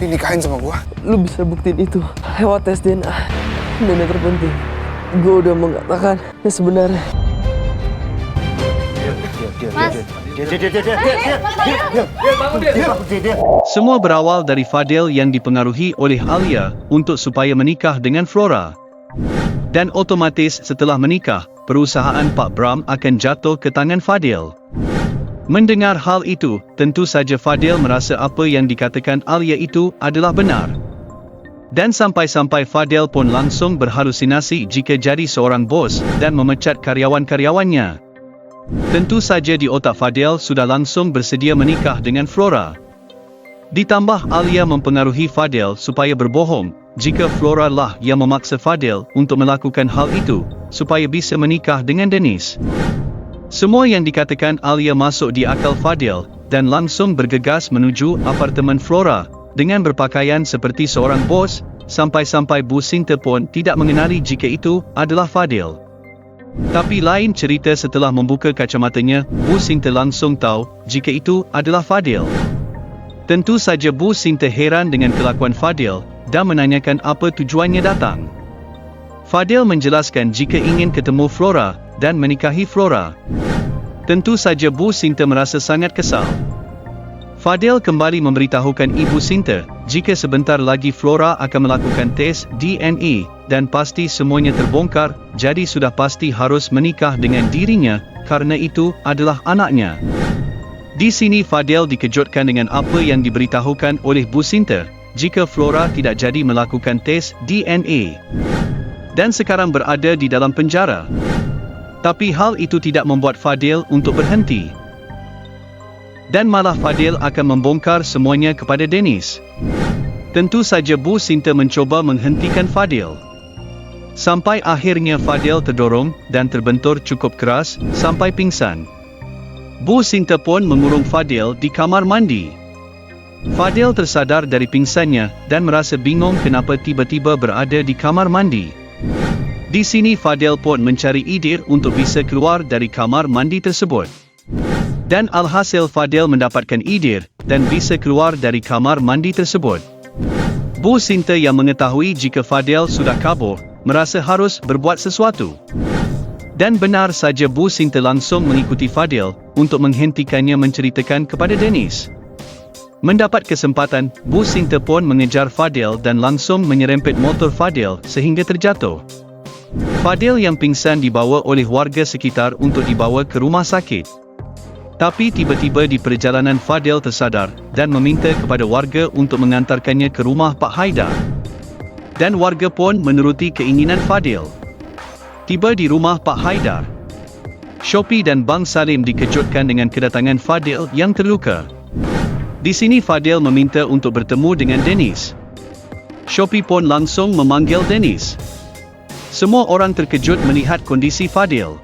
dinikahin sama gua. Lu bisa buktiin itu lewat tes DNA. Dan yang terpenting, gue udah mengatakan yang sebenarnya. Semua berawal dari Fadil yang dipengaruhi oleh Alia untuk supaya menikah dengan Flora. Dan otomatis setelah menikah, perusahaan Pak Bram akan jatuh ke tangan Fadil. Mendengar hal itu, tentu saja Fadil merasa apa yang dikatakan Alia itu adalah benar. Dan sampai-sampai Fadil pun langsung berhalusinasi jika jadi seorang bos dan memecat karyawan-karyawannya. Tentu saja di otak Fadil sudah langsung bersedia menikah dengan Flora. Ditambah Alia mempengaruhi Fadil supaya berbohong jika Flora lah yang memaksa Fadil untuk melakukan hal itu supaya bisa menikah dengan Dennis. Semua yang dikatakan Alia masuk di akal Fadil dan langsung bergegas menuju apartemen Flora dengan berpakaian seperti seorang bos, sampai-sampai Bu Sinta pun tidak mengenali jika itu adalah Fadil. Tapi lain cerita setelah membuka kacamatanya, Bu Sinta langsung tahu jika itu adalah Fadil. Tentu saja Bu Sinta heran dengan kelakuan Fadil dan menanyakan apa tujuannya datang. Fadil menjelaskan jika ingin ketemu Flora dan menikahi Flora. Tentu saja Bu Sinta merasa sangat kesal. Fadil kembali memberitahukan Ibu Sinta jika sebentar lagi Flora akan melakukan tes DNA dan pasti semuanya terbongkar, jadi sudah pasti harus menikah dengan dirinya karena itu adalah anaknya. Di sini Fadil dikejutkan dengan apa yang diberitahukan oleh Bu Sinta jika Flora tidak jadi melakukan tes DNA dan sekarang berada di dalam penjara. Tapi hal itu tidak membuat Fadil untuk berhenti. Dan malah Fadil akan membongkar semuanya kepada Dennis. Tentu saja Bu Sinta mencoba menghentikan Fadil. Sampai akhirnya Fadil terdorong dan terbentur cukup keras sampai pingsan. Bu Sinta pun mengurung Fadil di kamar mandi. Fadil tersadar dari pingsannya dan merasa bingung kenapa tiba-tiba berada di kamar mandi. Di sini Fadil pun mencari idea untuk bisa keluar dari kamar mandi tersebut. Dan alhasil Fadil mendapatkan idea dan bisa keluar dari kamar mandi tersebut. Bu Sinta yang mengetahui jika Fadil sudah kabur, merasa harus berbuat sesuatu. Dan benar saja Bu Sinta langsung mengikuti Fadil untuk menghentikannya menceritakan kepada Dennis. Mendapat kesempatan, Bu Sinta pun mengejar Fadil dan langsung menyerempet motor Fadil sehingga terjatuh. Fadil yang pingsan dibawa oleh warga sekitar untuk dibawa ke rumah sakit. Tapi tiba-tiba di perjalanan Fadil tersadar dan meminta kepada warga untuk mengantarkannya ke rumah Pak Haidar. Dan warga pun menuruti keinginan Fadil. Tiba di rumah Pak Haidar, Shopi dan Bang Salim dikejutkan dengan kedatangan Fadil yang terluka. Di sini Fadil meminta untuk bertemu dengan Dennis. Shopi pun langsung memanggil Dennis. Semua orang terkejut melihat kondisi Fadil.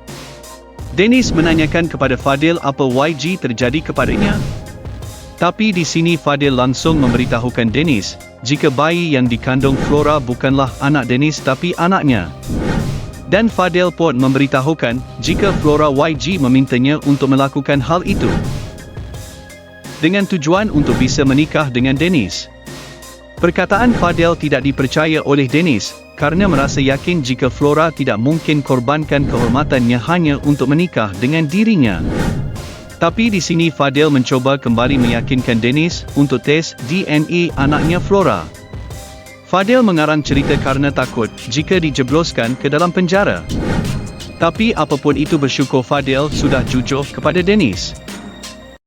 Dennis menanyakan kepada Fadil apa YG terjadi kepadanya. Tapi di sini Fadil langsung memberitahukan Dennis jika bayi yang dikandung Flora bukanlah anak Dennis tapi anaknya. Dan Fadil pun memberitahukan jika Flora YG memintanya untuk melakukan hal itu dengan tujuan untuk bisa menikah dengan Dennis. Perkataan Fadil tidak dipercaya oleh Dennis karena merasa yakin jika Flora tidak mungkin korbankan kehormatannya hanya untuk menikah dengan dirinya. Tapi di sini Fadil mencoba kembali meyakinkan Dennis untuk tes DNA anaknya Flora. Fadil mengarang cerita karena takut jika dijebloskan ke dalam penjara. Tapi apapun itu bersyukur Fadil sudah jujur kepada Dennis.